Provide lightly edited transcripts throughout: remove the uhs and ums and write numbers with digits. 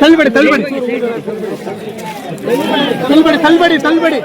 ತಲ್ಬಡಿ ತಲ್ಬಡಿ ತಲ್ಬಡಿ ತಲ್ಬಡಿ ತಲ್ಬಡಿ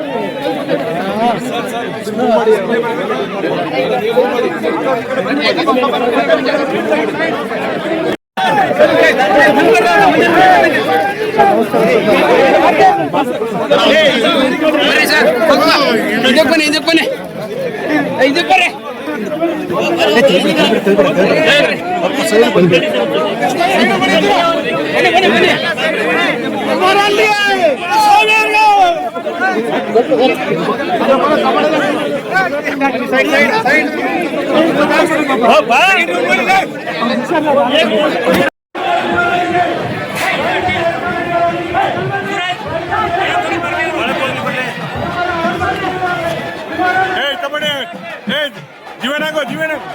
जीवनागो जीवनागो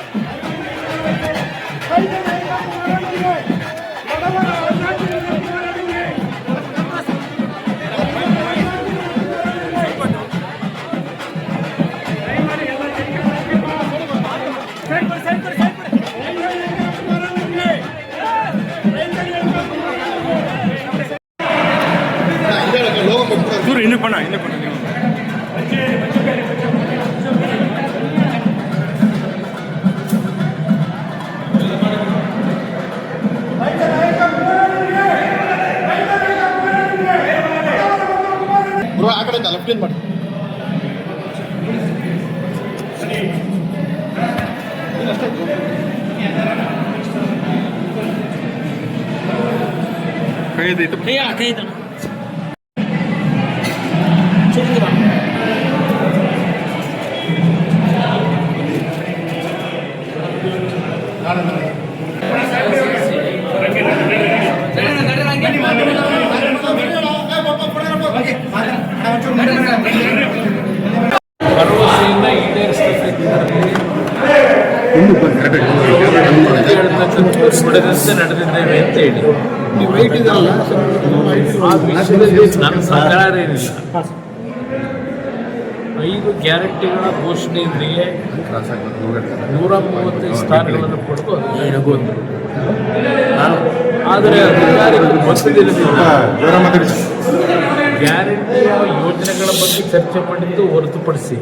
इन्हें पढ़ा ಆ ಕಡೆ ಲೆಫ್ಟ್ ಏನ್ ಮಾಡಿ ಕೈ ಭರವಸೆಯಿಂದ ಈಡೇರಿಸತಕ್ಕಂತೆ ನಡೆದಿದ್ದೇವೆ ಅಂತ ಹೇಳಿ ಆ ವಿಷಯದಲ್ಲಿ ನನ್ನ ಸಹಕಾರ ಏನಿಲ್ಲ. 5 ಗ್ಯಾರಂಟಿಗಳ ಘೋಷಣೆಯೊಂದಿಗೆ 135 ಸ್ಥಾನಗಳನ್ನು ಪಡೆದು ಅದು ಆದರೆ ಅಧಿಕಾರಿಗಳು ಗ್ಯಾರಂಟಿಯ ಯೋಜನೆಗಳ ಬಗ್ಗೆ ಚರ್ಚೆ ಮಾಡಿದ್ದು ಹೊರತುಪಡಿಸಿ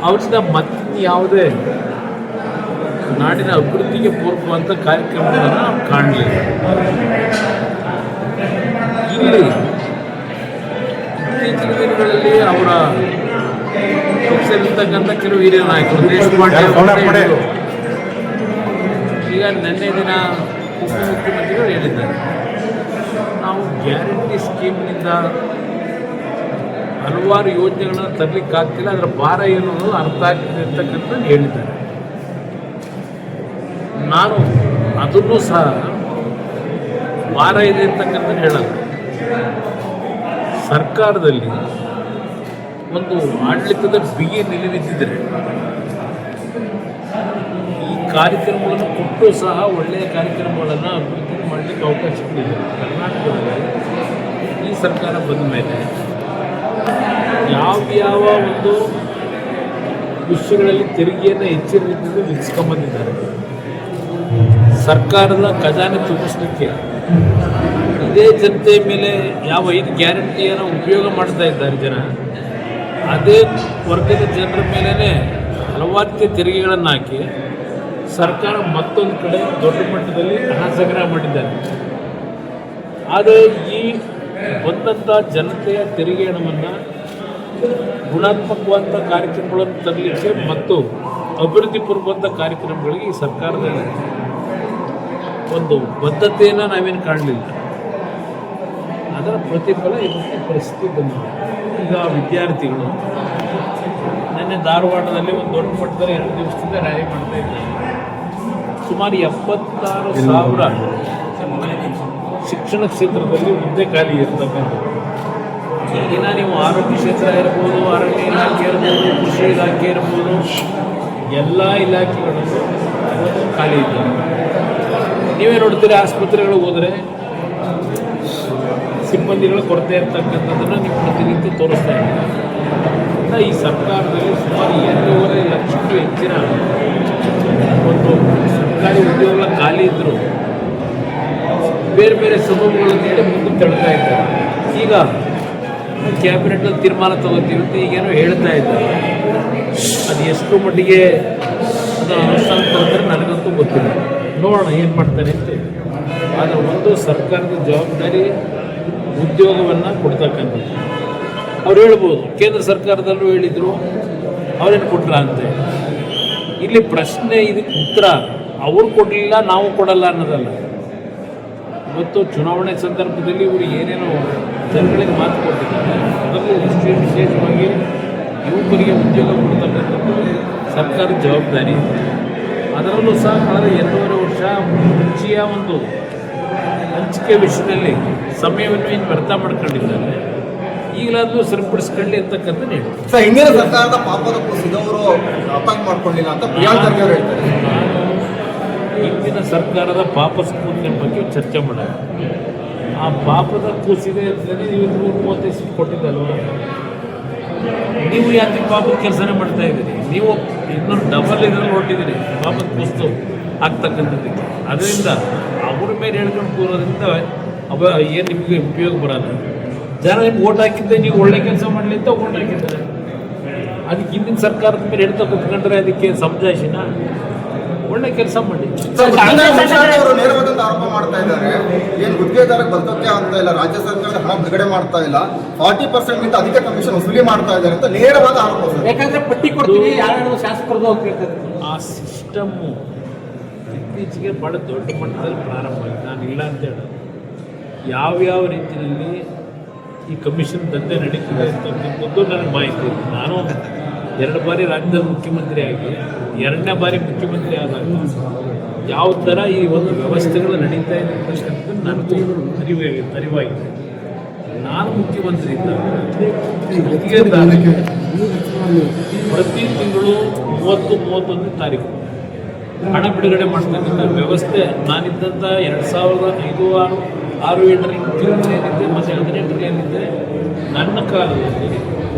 ಅವರಿಂದ ಮತ್ತೆ ಯಾವುದೇ ನಾಡಿನ ಅಭಿವೃದ್ಧಿಗೆ ಪೂರಕವಂತ ಕಾರ್ಯಕ್ರಮಗಳನ್ನು ನಾವು ಕಾಣಲಿಲ್ಲ. ಇಲ್ಲಿ ಇತ್ತೀಚಿನ ದಿನಗಳಲ್ಲಿ ಅವರ ಪಕ್ಷದಲ್ಲಿರ್ತಕ್ಕಂಥ ಕೆಲವು ಹಿರಿಯ ನಾಯಕರು ದೇಶಪಾಂಡೆ ಈಗ ನಿನ್ನೆ ದಿನ ಉಪಮುಖ್ಯಮಂತ್ರಿಗಳು ಹೇಳಿದ್ದಾರೆ, ನಾವು ಗ್ಯಾರಂಟಿ ಸ್ಕೀಮ್ನಿಂದ ಹಲವಾರು ಯೋಜನೆಗಳನ್ನು ತರಲಿಕ್ಕಾಗ್ತಿಲ್ಲ, ಅದರ ಭಾರ ಏನು ಅನ್ನೋದು ಅರ್ಥ ಆಗ್ತಿದೆ ಅಂತಕ್ಕಂಥದ್ದು ಹೇಳಿದ್ದಾರೆ. ನಾನು ಅದನ್ನು ಸಹ ಭಾರ ಇದೆ ಅಂತಕ್ಕಂಥದ್ದು ಹೇಳಲ್ಲ. ಸರ್ಕಾರದಲ್ಲಿ ಒಂದು ಆಡಳಿತದ ಬಿಗಿ ನಿಲುವಿದ್ದರೆ ಈ ಕಾರ್ಯಕ್ರಮಗಳನ್ನು ಕೊಟ್ಟು ಸಹ ಒಳ್ಳೆಯ ಕಾರ್ಯಕ್ರಮಗಳನ್ನು ಅಭಿವೃದ್ಧಿ ಮಾಡಲಿಕ್ಕೆ ಅವಕಾಶಗಳಿದೆ. ಕರ್ನಾಟಕದಲ್ಲಿ ಈ ಸರ್ಕಾರ ಬಂದ ಮೇಲೆ ಯಾವ ಒಂದು ವಿಷಯಗಳಲ್ಲಿ ತೆರಿಗೆಯನ್ನು ಹೆಚ್ಚಿನ ರೀತಿಯಲ್ಲಿ ವಿಧಿಸ್ಕೊಂಡ್ಬಂದಿದ್ದಾರೆ. ಸರ್ಕಾರದ ಖಜಾನೆ ತುಂಬಿಸಲಿಕ್ಕೆ ಇದೇ ಜನತೆಯ ಮೇಲೆ ಯಾವ 5 ಗ್ಯಾರಂಟಿಯನ್ನು ಉಪಯೋಗ ಮಾಡ್ತಾ ಇದ್ದಾರೆ ಜನ, ಅದೇ ವರ್ಗದ ಜನರ ಮೇಲೇ ಹಲವಾರು ತೆರಿಗೆಗಳನ್ನು ಹಾಕಿ ಸರ್ಕಾರ ಮತ್ತೊಂದು ಕಡೆ ದೊಡ್ಡ ಮಟ್ಟದಲ್ಲಿ ಹಣ ಸಂಗ್ರಹ ಮಾಡಿದ್ದಾರೆ. ಆದರೆ ಈ ಬಂದಂಥ ಜನತೆಯ ತೆರಿಗೆ ಹಣವನ್ನು ಗುಣಾತ್ಮಕವಾದ ಕಾರ್ಯಕ್ರಮಗಳನ್ನು ತರಲಿಕ್ಕೆ ಮತ್ತು ಅಭಿವೃದ್ಧಿ ಪೂರ್ವಕ ಕಾರ್ಯಕ್ರಮಗಳಿಗೆ ಈ ಸರ್ಕಾರದಲ್ಲಿ ಒಂದು ಬದ್ಧತೆಯನ್ನು ನಾವೇನು ಕಾಣಲಿಲ್ಲ. ಅದರ ಪ್ರತಿಫಲ ಇವತ್ತು ಪರಿಸ್ಥಿತಿ ಬಂದಿದೆ. ಈಗ ವಿದ್ಯಾರ್ಥಿಗಳು ನಿನ್ನೆ ಧಾರವಾಡದಲ್ಲಿ ಒಂದು ದೊಡ್ಡ ಮಟ್ಟದಲ್ಲಿ 2 ದಿವಸದಿಂದ ರ್ಯಾಲಿ ಮಾಡ್ತಾ ಇದ್ದಾರೆ. ಸುಮಾರು 76,000 ಶಿಕ್ಷಣ ಕ್ಷೇತ್ರದಲ್ಲಿ ಹುದ್ದೆ ಖಾಲಿ ಇರ್ತಕ್ಕಂಥದ್ದು. ಈಗಿನ ನೀವು ಆರೋಗ್ಯ ಕ್ಷೇತ್ರ ಇರ್ಬೋದು, ಅರಣ್ಯ ಇಲಾಖೆ ಇರ್ಬೋದು, ಕೃಷಿ ಇಲಾಖೆ ಇರ್ಬೋದು, ಎಲ್ಲ ಇಲಾಖೆಗಳಲ್ಲೂ ಖಾಲಿ ಇದ್ದಾರೆ. ನೀವೇ ನೋಡ್ತೀರಿ, ಆಸ್ಪತ್ರೆಗಳಿಗೆ ಹೋದರೆ ಸಿಬ್ಬಂದಿಗಳ ಕೊರತೆ ಇರ್ತಕ್ಕಂಥದ್ದನ್ನು ನೀವು ಪ್ರತಿನಿತ್ಯ ತೋರಿಸ್ತಾ ಇದ್ದೀರಿ. ಈ ಸರ್ಕಾರದಲ್ಲಿ ಸುಮಾರು 2.5 ಲಕ್ಷಕ್ಕೂ ಹೆಚ್ಚಿನ ಒಂದು ಸರ್ಕಾರಿ ಉದ್ಯೋಗಗಳ ಖಾಲಿ ಇದ್ದರೂ ಬೇರೆ ಬೇರೆ ಸಬಬುಗಳ ಮೇಲೆ ಮುಂದೆ ತಳ್ತಾ ಇದ್ದಾರೆ. ಈಗ ಕ್ಯಾಬಿನೆಟ್ನಲ್ಲಿ ತೀರ್ಮಾನ ತಗೋತೀವಿ ಅಂತ ಈಗೇನೋ ಹೇಳ್ತಾ ಇದ್ದಾರೆ. ಅದು ಎಷ್ಟು ಮಟ್ಟಿಗೆ ಅದನ್ನು ಅನುಷ್ಠಾನ ತರ್ತಾರೆ ನನಗಂತೂ ಗೊತ್ತಿಲ್ಲ. ನೋಡೋಣ ಏನು ಮಾಡ್ತಾನೆ ಅಂತ. ಆದರೆ ಒಂದು ಸರ್ಕಾರದ ಜವಾಬ್ದಾರಿ ಉದ್ಯೋಗವನ್ನು ಕೊಡ್ತಕ್ಕಂಥದ್ದು. ಅವ್ರು ಹೇಳ್ಬೋದು, ಕೇಂದ್ರ ಸರ್ಕಾರದಲ್ಲೂ ಹೇಳಿದರು, ಅವರೇನು ಕೊಟ್ರ ಅಂತೆ. ಇಲ್ಲಿ ಪ್ರಶ್ನೆ, ಇದಕ್ಕೆ ಉತ್ತರ ಅವ್ರು ಕೊಡಲಿಲ್ಲ, ನಾವು ಕೊಡಲ್ಲ ಅನ್ನೋದಲ್ಲ. ಇವತ್ತು ಚುನಾವಣೆ ಸಂದರ್ಭದಲ್ಲಿ ಇವರು ಏನೇನೋ ಜನಗಳಿಗೆ ಮಾತು ಕೊಟ್ಟಿದ್ದಾರೆ. ಅದರಲ್ಲೂ ವಿಶೇಷವಾಗಿ ಯುವಕರಿಗೆ ಉದ್ಯೋಗ ಕೊಡ್ತಕ್ಕಂಥದ್ದು ಸರ್ಕಾರದ ಜವಾಬ್ದಾರಿ ಇದೆ. ಅದರಲ್ಲೂ ಸಹ ಕಳೆದ 2.5 ವರ್ಷ ಮುಂಚೆಯ ಒಂದು ಹಂಚಿಕೆ ವಿಷಯದಲ್ಲಿ ಸಮಯವನ್ನು ಏನು ವ್ಯರ್ಥ ಮಾಡ್ಕೊಂಡಿದ್ದಾರೆ. ಈಗಲಾದರೂ ಸರಿಪಡಿಸ್ಕೊಳ್ಳಿ ಅಂತಕ್ಕಂಥ ಹೇಳಿ. ಸರ್, ಹಿಂದಿನ ಸರ್ಕಾರದ ಪಾಪದ ಕೂಸಿದವರು ಅಪಾಯಿಂಟ್ ಮಾಡ್ಕೊಳ್ಳಿಲ್ಲ ಅಂತ ಪ್ರಿಯಾಂಕ್ ಖರ್ಗೆ ಅವರು ಹೇಳ್ತಾರೆ. ಹಿಂದಿನ ಸರ್ಕಾರದ ಪಾಪ ಸ್ಫೂರ್ತಿಯ ಬಗ್ಗೆ ಚರ್ಚೆ ಮಾಡೋಣ. ಆ ಪಾಪದ ಕೂಸಿದೆ ಅಂತಲೇ ನೀವು 235 ಸೀಟ್ ಕೊಟ್ಟಿದ್ದಲ್ವ? ನೀವು ಯಾಕೆ ಪಾಪದ ಕೆಲಸನೇ ಮಾಡ್ತಾ ಇದ್ದೀರಿ? ನೀವು ಇನ್ನೊಂದು ಡಬಲ್ ಇದರಲ್ಲಿ ಹೊರಟಿದ್ದೀರಿ ಪಾಪದ ಕೂಸು ಆಗ್ತಕ್ಕಂಥದ್ದಕ್ಕೆ. ಅದರಿಂದ ಅವ್ರ ಮೇಲೆ ಹೇಳ್ಕೊಂಡು ಕೂರೋದ್ರಿಂದ ಏನು ನಿಮಗೆ ಉಪಯೋಗ ಬರೋಲ್ಲ. ಜನ ನಿಮ್ಗೆ ಓಟ್ ಹಾಕಿದ್ದೆ, ನೀವು ಒಳ್ಳೆ ಕೆಲಸ ಮಾಡಲಿ ಅಂತ ಓಟ್ ಹಾಕಿದ್ದಾರೆ. ಅದಕ್ಕೆ ಹಿಂದಿನ ಸರ್ಕಾರದ ಮೇಲೆ ಹೇಳ್ತಾ ಕೂತ್ಕೊಂಡ್ರೆ ಅದಕ್ಕೆ ಸಮಜಾಯಿಸಿನ? ಒಳ್ಳೆ ಕೆಲಸ ಮಾಡಿ. ಅವರು ನೇರವಾದಂತ ಆರೋಪ ಮಾಡ್ತಾ ಇದ್ದಾರೆ, ಏನು ಗುತ್ತಿಗೆದಾರಕ್ಕೆ ಬದುಕಕ್ಕೆ ಆಗ್ತಾ ಇಲ್ಲ, ರಾಜ್ಯ ಸರ್ಕಾರದ ಹಣ ಬಿಡುಗಡೆ ಮಾಡ್ತಾ ಇಲ್ಲ, 40% ಗಿಂತ ಅಧಿಕ ಕಮಿಷನ್ ವಸೂಲಿ ಮಾಡ್ತಾ ಇದ್ದಾರೆ ಅಂತ ನೇರವಾದ ಆರೋಪ. ಯಾಕಂದ್ರೆ ಪಟ್ಟಿ ಕೊಡ್ತೀವಿ, ಯಾರು ಶಾಸಕರದು ಹೋಗ್ತಿರ್ತಾರೆ. ಆ ಸಿಸ್ಟಮ್ಮು ಇತ್ತೀಚೆಗೆ ಭಾಳ ದೊಡ್ಡ ಮಟ್ಟದಲ್ಲಿ ಪ್ರಾರಂಭ ಆಗಿದೆ. ನಾನು ಇಲ್ಲ ಅಂತ ಹೇಳೋದು. ಯಾವ್ಯಾವ ರೀತಿಯಲ್ಲಿ ಈ ಕಮಿಷನ್ ದಂಧೆ ನಡೀತಿದೆ ಅಂತಕ್ಕಂಥದ್ದು ನನಗೆ ಮಾಹಿತಿ ಇದೆ. ನಾನು 2 ಬಾರಿ ರಾಜ್ಯದಲ್ಲಿ ಮುಖ್ಯಮಂತ್ರಿ ಆಗಿ 2ನೇ ಬಾರಿ ಮುಖ್ಯಮಂತ್ರಿ ಆದಾಗ ಯಾವ ಥರ ಈ ಒಂದು ವ್ಯವಸ್ಥೆಗಳು ನಡೀತಾ ಇದೆ ಅಂತಕ್ಕಂಥದ್ದು ನನಗೂ ಅರಿವಾಗಿದೆ. ನಾನು ಮುಖ್ಯಮಂತ್ರಿ ಇದ್ದಾಗ ಪ್ರತಿ ತಿಂಗಳು 30-31 ತಾರೀಕು ಹಣ ಬಿಡುಗಡೆ ಮಾಡ್ತಕ್ಕಂಥ ವ್ಯವಸ್ಥೆ ನಾನಿದ್ದಂಥ 2005, 6, 7ರಲ್ಲಿ ಮುಖ್ಯಮಂತ್ರಿ ಏನಿದ್ದೆ ಮತ್ತು 18ರಲ್ಲಿ ಏನಿದ್ದೆ, ನನ್ನ ಕಾಲದಲ್ಲಿ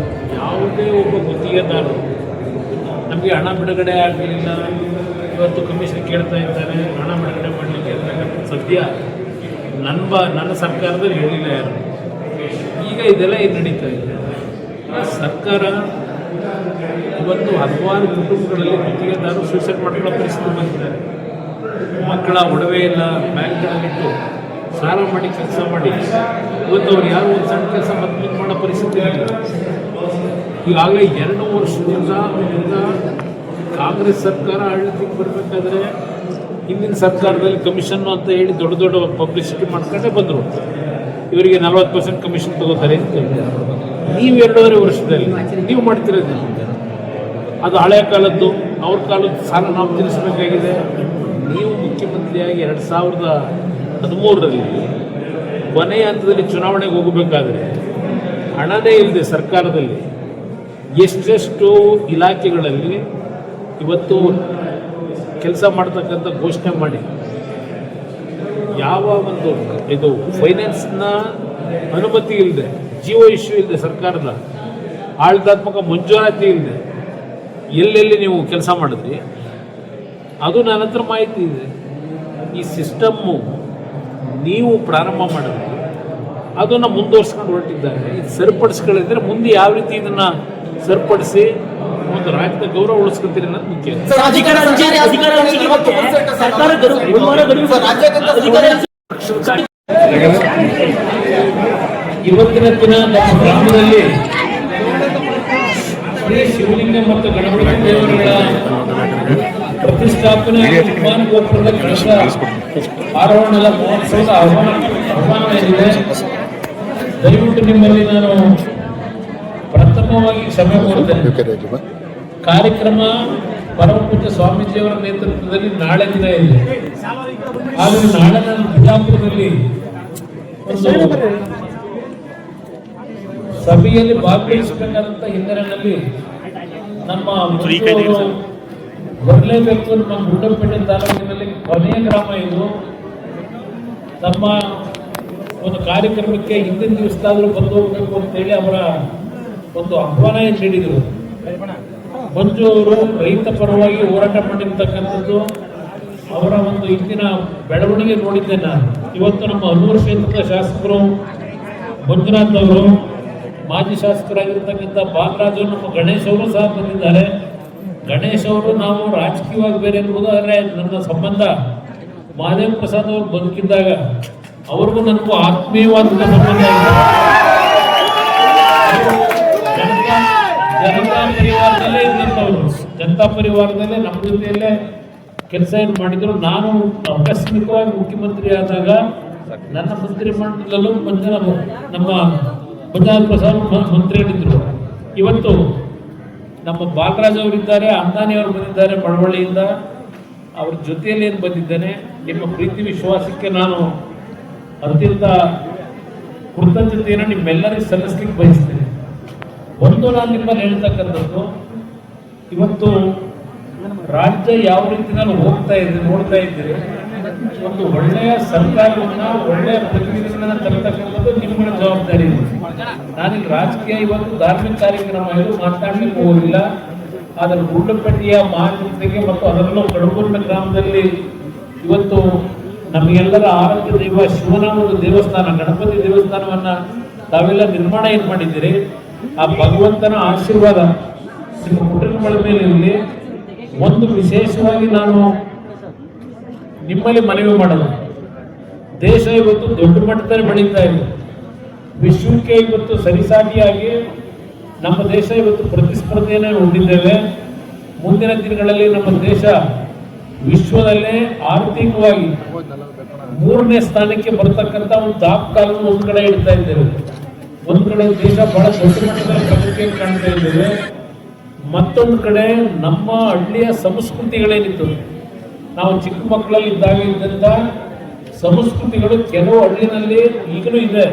ಯಾವುದೇ ಒಬ್ಬ ಗುತ್ತಿಗೆದಾರರು ನಮಗೆ ಹಣ ಬಿಡುಗಡೆ ಆಗಲಿಲ್ಲ, ಇವತ್ತು ಕಮಿಷನ್ ಕೇಳ್ತಾ ಇದ್ದಾರೆ, ಹಣ ಬಿಡುಗಡೆ ಮಾಡಲಿಕ್ಕೆ ಅಂತಕ್ಕಂಥ ಸದ್ಯ ನನ್ನ ಸರ್ಕಾರದಲ್ಲಿ ಹೇಳಿಲ್ಲ ಯಾರು. ಈಗ ಇದೆಲ್ಲ ಏನು ನಡೀತಾ ಇದೆ. ಸರ್ಕಾರ ಇವತ್ತು ಹಲವಾರು ಕುಟುಂಬಗಳಲ್ಲಿ ಗುತ್ತಿಗೆದಾರರು ಸೂಸೈಡ್ ಮಾಡ್ಕೊಳ್ಳೋ ಪರಿಸ್ಥಿತಿ ಬಂದಿದ್ದಾರೆ. ಮಕ್ಕಳ ಒಡವೆ ಇಲ್ಲ ಬ್ಯಾಂಕ್ಗಳಲ್ಲಿಟ್ಟು ಸಾಲ ಮಾಡಿ ಕೆಲಸ ಮಾಡಿ ಇವತ್ತು ಅವ್ರು ಯಾರು ಒಂದು ಸಣ್ಣ ಕೆಲಸ ಮತ್ತೆ ಮಾಡೋ ಪರಿಸ್ಥಿತಿ ಇಲ್ಲ. ಈಗಾಗಲೇ 2 ವರ್ಷದಿಂದ ಕಾಂಗ್ರೆಸ್ ಸರ್ಕಾರ ಆಡಳಿತಕ್ಕೆ ಬರಬೇಕಾದ್ರೆ ಹಿಂದಿನ ಸರ್ಕಾರದಲ್ಲಿ ಕಮಿಷನ್ನು ಅಂತ ಹೇಳಿ ದೊಡ್ಡ ದೊಡ್ಡ ಪಬ್ಲಿಸಿಟಿ ಮಾಡ್ಕೊಂಡೇ ಬಂದರು. ಇವರಿಗೆ 40% ಕಮಿಷನ್ ತಗೋತಾರೆ ಅಂತ ಹೇಳ್ತಾರೆ. ನೀವು 2.5 ವರ್ಷದಲ್ಲಿ ನೀವು ಮಾಡ್ತಿರೋದು ಅದು ಹಳೆಯ ಕಾಲದ್ದು, ಅವ್ರ ಕಾಲದ್ದು ಸಾಲ ನಾವು ತೀರಿಸಬೇಕಾಗಿದೆ. ನೀವು ಮುಖ್ಯಮಂತ್ರಿಯಾಗಿ 2013ರಲ್ಲಿ ಕೊನೆಯ ಹಂತದಲ್ಲಿ ಚುನಾವಣೆಗೆ ಹೋಗಬೇಕಾದ್ರೆ ಹಣನೇ ಇಲ್ಲದೆ ಸರ್ಕಾರದಲ್ಲಿ ಎಷ್ಟೆಷ್ಟು ಇಲಾಖೆಗಳಲ್ಲಿ ಇವತ್ತು ಕೆಲಸ ಮಾಡ್ತಕ್ಕಂಥ ಘೋಷಣೆ ಮಾಡಿ ಯಾವ ಒಂದು ಇದು ಫೈನಾನ್ಸ್ನ ಅನುಮತಿ ಇಲ್ಲದೆ, ಜಿಯೋ ಇಶ್ಯೂ ಇಲ್ಲದೆ, ಸರ್ಕಾರದ ಆಡಳಿತಾತ್ಮಕ ಮಂಜೂರಾತಿ ಇಲ್ಲದೆ ಎಲ್ಲೆಲ್ಲಿ ನೀವು ಕೆಲಸ ಮಾಡಿದ್ರಿ ಅದು ನನ್ನ ಹತ್ರ ಮಾಹಿತಿ ಇದೆ. ಈ ಸಿಸ್ಟಮ್ಮು ನೀವು ಪ್ರಾರಂಭ ಮಾಡಿದ್ರಿ, ಅದನ್ನು ಮುಂದುವರ್ಸ್ಕೊಂಡು ಹೊರಟಿದ್ದಾರೆ. ಇದು ಸರಿಪಡಿಸ್ಕೊಳ್ಳಿದ್ರೆ ಮುಂದೆ ಯಾವ ರೀತಿ ಇದನ್ನು ಸರಿಪಡಿಸಿ ಒಂದು ರಾಜ್ಯದ ಗೌರವ ಉಳಿಸ್ಕೊತೀರಿ ಅನ್ನೋದು ಮುಖ್ಯ. ಇವತ್ತಿನ ದಿನ ನಮ್ಮ ಗ್ರಾಮದಲ್ಲಿ ಶ್ರೀ ಶಿವಲಿಂಗ ಮತ್ತು ಗಣಪತಿ ದೇವರುಗಳ ಪ್ರತಿಷ್ಠಾಪನೆ ವಿಮಾನ ಗೋಪುರದ ಕಳಶ ಆರೋಹಣದ ಮಹೋತ್ಸವದ ಆಹ್ವಾನವೇನಿದೆ, ದಯವಿಟ್ಟು ನಿಮ್ಮಲ್ಲಿ ನಾನು ಪ್ರಥಮವಾಗಿ ಕ್ಷಮೆ ಕೋರುತ್ತೇನೆ. ಕಾರ್ಯಕ್ರಮ ಪರಮಪೂಜ್ಯ ಸ್ವಾಮೀಜಿಯವರ ನೇತೃತ್ವದಲ್ಲಿ ನಾಳೆ ದಿನ ಇದೆ. ಆದರೆ ನಾಳೆ ನಾನು ಬಿಜಾಪುರದಲ್ಲಿ ಒಂದು ಸಭೆಯಲ್ಲಿ ಭಾಗವಹಿಸಬೇಕಾದಂಥ ಹಿನ್ನೆಲೆಯಲ್ಲಿ ನಮ್ಮ ಬರಲೇಬೇಕು. ನಮ್ಮ ಗುಂಡ್ಲುಪೇಟೆ ತಾಲೂಕಿನಲ್ಲಿ ಕೊನೆಯ ಗ್ರಾಮ ಇದು. ತಮ್ಮ ಒಂದು ಕಾರ್ಯಕ್ರಮಕ್ಕೆ ಹಿಂದಿನ ದಿವಸದಾದರೂ ಬಂದು ಹೋಗಬೇಕು ಅಂತೇಳಿ ಅವರ ಒಂದು ಆಹ್ವಾನ ನೀಡಿದರು. ಮಂಜು ಅವರು ರೈತ ಪರವಾಗಿ ಹೋರಾಟ ಮಾಡಿರ್ತಕ್ಕಂಥದ್ದು ಅವರ ಒಂದು ಇಂದಿನ ಬೆಳವಣಿಗೆ ನೋಡಿದ್ದೆ ನಾನು. ಇವತ್ತು ನಮ್ಮ ಹನ್ನೂರು ಕ್ಷೇತ್ರದ ಶಾಸಕರು ಮಂಜುನಾಥ್ ಅವರು, ಮಾಜಿ ಶಾಸಕರಾಗಿರ್ತಕ್ಕಂಥ ಬಾಲರಾಜು, ನಮ್ಮ ಗಣೇಶ್ ಅವರು ಸಹ ಬಂದಿದ್ದಾರೆ. ಗಣೇಶ್ ಅವರು ನಾವು ರಾಜಕೀಯವಾಗಿ ಬೇರೆ ಇರುವುದಾದರೆ ನನ್ನ ಸಂಬಂಧ ಮಹದೇವ್ ಪ್ರಸಾದ್ ಅವರು ಬದುಕಿದ್ದಾಗ ಅವ್ರಿಗೂ ನನಗೂ ಆತ್ಮೀಯವಾದ ಸಂಬಂಧ ಇದೆ. ಜನತಾ ಪರಿವಾರದಲ್ಲೇ ಇದ್ದಂಥವ್ರು, ಜನತಾ ಪರಿವಾರದಲ್ಲೇ ನಮ್ಮ ಜೊತೆಯಲ್ಲೇ ಕೆಲಸ ಏನು ಮಾಡಿದ್ರು. ನಾನು ಆಕಸ್ಮಿಕವಾಗಿ ಮುಖ್ಯಮಂತ್ರಿ ಆದಾಗ ನನ್ನ ಮಂತ್ರಿಮಂಡಲದಲ್ಲೂ ನಮ್ಮ ಮಂಜುನಾಥ್ ಪ್ರಸಾದ್ ಮಂತ್ರಿಗಳಿದ್ದರು. ಇವತ್ತು ನಮ್ಮ ಬಾಲರಾಜ್ ಅವರಿದ್ದಾರೆ, ಅಂದಾನಿ ಅವರು ಬಂದಿದ್ದಾರೆ ಬಡವಳ್ಳಿಯಿಂದ. ಅವ್ರ ಜೊತೆಯಲ್ಲಿ ಏನು ಬಂದಿದ್ದೇನೆ. ನಿಮ್ಮ ಪ್ರೀತಿ ವಿಶ್ವಾಸಕ್ಕೆ ನಾನು ಅತ್ಯಂತ ಕೃತಜ್ಞತೆಯನ್ನು ನಿಮ್ಮೆಲ್ಲರಿಗೂ ಸಲ್ಲಿಸ್ಲಿಕ್ಕೆ ಬಯಸ್ತೇನೆ. ಒಂದು ನಾನು ನಿಮ್ಮಲ್ಲಿ ಹೇಳ್ತಕ್ಕಂಥದ್ದು, ಇವತ್ತು ರಾಜ್ಯ ಯಾವ ರೀತಿ ನಾನು ನೋಡ್ತಾ ಇದ್ದೀರಿ, ಒಂದು ಒಳ್ಳೆಯ ಸರ್ಕಾರವನ್ನ, ಒಳ್ಳೆಯ ಪ್ರತಿನಿಧಿಗಳನ್ನ ತರತಕ್ಕಂಥದ್ದು ನಿಮ್ಮಗಳ ಜವಾಬ್ದಾರಿ ಇದೆ. ನಾನಿಲ್ಲಿ ರಾಜಕೀಯ ಇವತ್ತು ಧಾರ್ಮಿಕ ಕಾರ್ಯಕ್ರಮ ಇದು ಮಾತನಾಡಲಿಕ್ಕೆ ಹೋಗಿಲ್ಲ. ಆದರೆ ಗುಂಡ್ಲುಪೇಟೆಯ ಮಹಾಜನತೆಗೆ ಮತ್ತು ಅದರಲ್ಲೂ ಕಡಬೂರಿನ ಗ್ರಾಮದಲ್ಲಿ ಇವತ್ತು ನಮಗೆಲ್ಲರ ಆರಾಧ್ಯ ದೈವ ಶಿವನ ಒಂದು ದೇವಸ್ಥಾನ, ಗಣಪತಿ ದೇವಸ್ಥಾನವನ್ನ ತಾವೆಲ್ಲ ನಿರ್ಮಾಣ ಏನು ಮಾಡಿದ್ದೀರಿ, ಆ ಭಗವಂತನ ಆಶೀರ್ವಾದ ನಿಮ್ಮ ಕುಟುಂಬಗಳ ಮೇಲೆ ಇರಲಿ. ಒಂದು ವಿಶೇಷವಾಗಿ ನಾನು ನಿಮ್ಮಲ್ಲಿ ಮನವಿ ಮಾಡೋದು, ದೇಶ ಇವತ್ತು ದೊಡ್ಡ ಮಟ್ಟದಲ್ಲಿ ಬೆಳೀತಾ ಇದೆ. ವಿಶ್ವಕ್ಕೆ ಇವತ್ತು ಸರಿಸಾಟಿಯಾಗಿ ನಮ್ಮ ದೇಶ ಇವತ್ತು ಪ್ರತಿಸ್ಪರ್ಧೆಯನ್ನು ಹೊಂದಿದ್ದೇವೆ. ಮುಂದಿನ ದಿನಗಳಲ್ಲಿ ನಮ್ಮ ದೇಶ ವಿಶ್ವದಲ್ಲೇ ಆರ್ಥಿಕವಾಗಿ 3ನೇ ಸ್ಥಾನಕ್ಕೆ ಬರತಕ್ಕಂಥ ಒಂದು ದಾಖಲೆಯನ್ನು ಒಂದು ಕಡೆ ಇಡ್ತಾ ಇದ್ದೇವೆ. ಒಂದು ಕಡೆ ದೇಶ ಬಹಳ ದೊಡ್ಡ ಮಟ್ಟದಲ್ಲಿ ಪ್ರಗತಿಯನ್ನು ಕಾಣ್ತಾ ಇದ್ದೇವೆ. ಮತ್ತೊಂದು ಕಡೆ ನಮ್ಮ ಹಳ್ಳಿಯ ಸಂಸ್ಕೃತಿಗಳೇನಿತ್ತು, ನಾವು ಚಿಕ್ಕ ಮಕ್ಕಳಲ್ಲಿ ಇದ್ದಾಗ ಇದ್ದಂಥ ಸಂಸ್ಕೃತಿಗಳು ಕೆಲವು ಹಳ್ಳಿನಲ್ಲಿ ಈಗಲೂ ಇದೆ.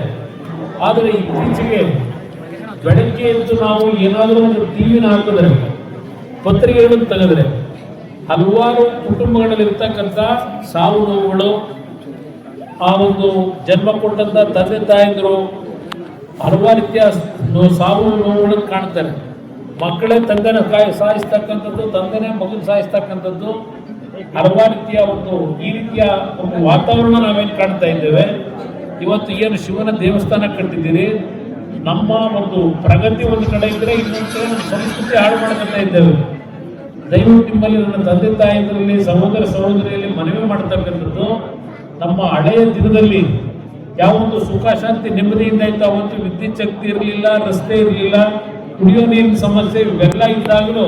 ಆದರೆ ಇತ್ತೀಚೆಗೆ ಬೆಳಗ್ಗೆ ಎದ್ದು ನಾವು ಏನಾದರೂ ಒಂದು ಟಿವಿನ ಹಾಕಿದ್ರೆ, ಪತ್ರಿಕೆಗಳನ್ನು ತೆಗೆದ್ರೆ ಹಲವಾರು ಕುಟುಂಬಗಳಲ್ಲಿರ್ತಕ್ಕಂಥ ಸಾವು ನೋವುಗಳು, ಆ ಒಂದು ಜನ್ಮ ಕೊಟ್ಟಂಥ ತಂದೆ ತಾಯಂದಿರು ಹಲವಾರು ರೀತಿಯ ಸಾವು ನೋವುಗಳನ್ನು ಕಾಣ್ತಾರೆ. ಮಕ್ಕಳೇ ತಂದೆನ ಸಾಯಿಸ್ತಕ್ಕಂಥದ್ದು, ತಂದೆನೇ ಮಗನ ಸಾಯಿಸ್ತಕ್ಕಂಥದ್ದು, ಹಲವಾರು ರೀತಿಯ ಈ ರೀತಿಯ ಒಂದು ವಾತಾವರಣ ನಾವೇನು ಕಾಣ್ತಾ ಇದ್ದೇವೆ. ಇವತ್ತು ಏನು ಶಿವನ ದೇವಸ್ಥಾನ ಕಟ್ಟಿದ್ದೀರಿ, ನಮ್ಮ ಒಂದು ಪ್ರಗತಿ ಒಂದು ಕಡೆ ಇದ್ದರೆ ಇನ್ನೊಂದು ಕಡೆ ನಮ್ಮ ಸಂಸ್ಕೃತಿ ಹಾಳು ಮಾಡ್ಕೊತಾ ಇದ್ದೇವೆ. ದಯವಿಟ್ಟು ನಿಮ್ಮಲ್ಲಿ ನನ್ನ ತಂದೆ ತಾಯಿಗಳಲ್ಲಿ, ಸಹೋದರ ಸಹೋದರಿಯಲ್ಲಿ ಮನವಿ ಮಾಡ್ತಕ್ಕಂಥದ್ದು, ನಮ್ಮ ಹಳೆಯ ದಿನದಲ್ಲಿ ಯಾವೊಂದು ಸುಖ ಶಾಂತಿ ನೆಮ್ಮದಿಯಿಂದ ಇತ್ತು. ಅವತ್ತು ವಿದ್ಯುತ್ ಶಕ್ತಿ ಇರಲಿಲ್ಲ, ರಸ್ತೆ ಇರಲಿಲ್ಲ, ಕುಡಿಯೋ ನೀರಿನ ಸಮಸ್ಯೆ ಇವೆಲ್ಲ ಇದ್ದಾಗಲೂ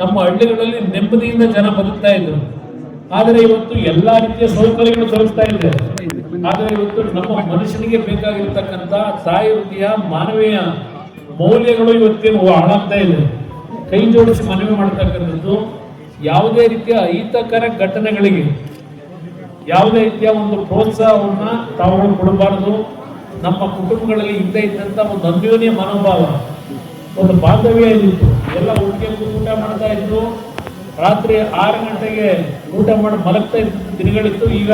ನಮ್ಮ ಹಳ್ಳಿಗಳಲ್ಲಿ ನೆಮ್ಮದಿಯಿಂದ ಜನ ಬದುಕ್ತಾ ಇದ್ರು. ಆದರೆ ಇವತ್ತು ಎಲ್ಲ ರೀತಿಯ ಸೌಕರ್ಯಗಳು ದೊರಕ್ತಾ ಇದೆ. ಆದರೆ ಇವತ್ತು ನಮ್ಮ ಮನುಷ್ಯನಿಗೆ ಬೇಕಾಗಿರ್ತಕ್ಕಂಥ ತಾಯಿ ವೃತ್ತಿಯ ಮಾನವೀಯ ಮೌಲ್ಯಗಳು ಇವತ್ತೇನು ಹಾಳಾಗ್ತಾ ಇದೆ. ಕೈ ಜೋಡಿಸಿ ಮನವಿ ಮಾಡ್ತಕ್ಕಂಥದ್ದು, ಯಾವುದೇ ರೀತಿಯ ಅಹಿತಕರ ಘಟನೆಗಳಿಗೆ ಯಾವುದೇ ರೀತಿಯ ಒಂದು ಪ್ರೋತ್ಸಾಹವನ್ನ ತಾವು ಕೊಡಬಾರದು. ನಮ್ಮ ಕುಟುಂಬಗಳಲ್ಲಿ ಹಿಂದೆ ಇದ್ದಂಥ ಒಂದು ಅನ್ಯೋನ್ಯ ಮನೋಭಾವ, ಒಂದು ಬಾಂಧವ್ಯ ಇತ್ತು. ಎಲ್ಲ ಒಟ್ಟಿಗೆ ಊಟ ಮಾಡ್ತಾ ಇದ್ರು. ರಾತ್ರಿ 6 ಗಂಟೆಗೆ ಊಟ ಮಾಡಿ ಮಲಗ್ತಾ ಇದ್ದ ದಿನಗಳಿತ್ತು. ಈಗ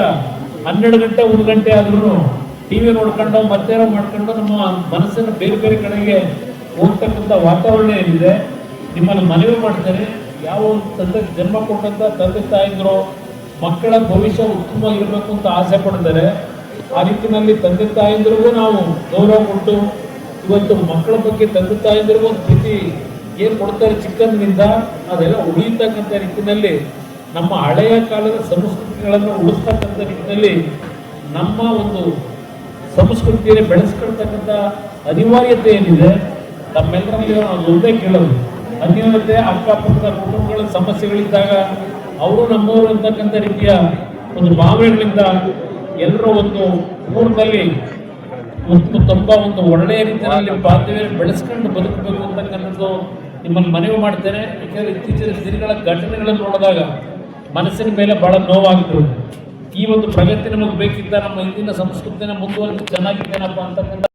12 ಗಂಟೆ 1 ಗಂಟೆ ಆದ್ರೂ ಟಿವಿ ನೋಡ್ಕೊಂಡು ಮತ್ತೇನೋ ಮಾಡ್ಕೊಂಡು ನಮ್ಮ ಮನಸ್ಸನ್ನು ಬೇರೆ ಬೇರೆ ಕಡೆಗೆ ಹೋಗ್ತಕ್ಕಂಥ ವಾತಾವರಣ ಏನಿದೆ. ನಿಮ್ಮನ್ನು ಮನವಿ ಮಾಡ್ತಾರೆ, ಯಾವ ತಂದೆ ಜನ್ಮ ಕೊಟ್ಟಂಥ ತಂದೆ ತಾಯಿದ್ರು ಮಕ್ಕಳ ಭವಿಷ್ಯ ಉತ್ತಮವಾಗಿರಬೇಕು ಅಂತ ಆಸೆ ಪಡ್ತಾರೆ. ಆ ರೀತಿಯಲ್ಲಿ ತಂದೆ ತಾಯಂದಿರಿಗೂ ನಾವು ಗೌರವ ಕೊಟ್ಟು ಇವತ್ತು ಮಕ್ಕಳ ಬಗ್ಗೆ ತಂದೆ ತಾಯಂದಿರಿಗೂ ಒಂದು ಪ್ರೀತಿ ಏನು ಕೊಡ್ತಾರೆ ಚಿಕ್ಕಂದಿನಿಂದ, ಅದೆಲ್ಲ ಉಳಿಯತಕ್ಕಂಥ ರೀತಿಯಲ್ಲಿ ನಮ್ಮ ಹಳೆಯ ಕಾಲದ ಸಂಸ್ಕೃತಿಗಳನ್ನು ಉಳಿಸ್ತಕ್ಕಂಥ ರೀತಿಯಲ್ಲಿ ನಮ್ಮ ಒಂದು ಸಂಸ್ಕೃತಿಯನ್ನು ಬೆಳೆಸ್ಕೊಳ್ತಕ್ಕಂಥ ಅನಿವಾರ್ಯತೆ ಏನಿದೆ ತಮ್ಮೆಲ್ಲರಲ್ಲಿ ನಾವು ಒಂದೇ ಕೇಳೋದು. ಅನ್ಯೋನ್ಯತೆ, ಅಕ್ಕಪಕ್ಕದ ಕುಟುಂಬಗಳ ಸಮಸ್ಯೆಗಳಿದ್ದಾಗ ಅವರು ನಮ್ಮವರು ಅಂತಕ್ಕಂಥ ರೀತಿಯ ಒಂದು ಭಾವನೆಗಳಿಂದ ಎಲ್ಲರೂ ಒಂದು ಊರಿನಲ್ಲಿ ತುಂಬ ಒಂದು ಒಳ್ಳೆಯ ರೀತಿಯಲ್ಲಿ ಬಾಂಧವ್ಯ ಬೆಳೆಸ್ಕೊಂಡು ಬದುಕಬೇಕು ಅಂತಕ್ಕಂಥದ್ದು ನಿಮ್ಮನ್ನು ಮನವಿ ಮಾಡ್ತೇನೆ. ಯಾಕೆಂದರೆ ಇತ್ತೀಚಿನ ದಿನಗಳ ಘಟನೆಗಳನ್ನು ನೋಡಿದಾಗ ಮನಸ್ಸಿನ ಮೇಲೆ ಬಹಳ ನೋವಾಗ್ತದೆ. ಈ ಒಂದು ಪ್ರಗತಿ ನಮಗೆ ಬೇಕಿದ್ದ, ನಮ್ಮ ಹಿಂದಿನ ಸಂಸ್ಕೃತಿನ ಮುಂದುವರೆದು ಚೆನ್ನಾಗಿದ್ದೇನಪ್ಪ ಅಂತಕ್ಕಂಥ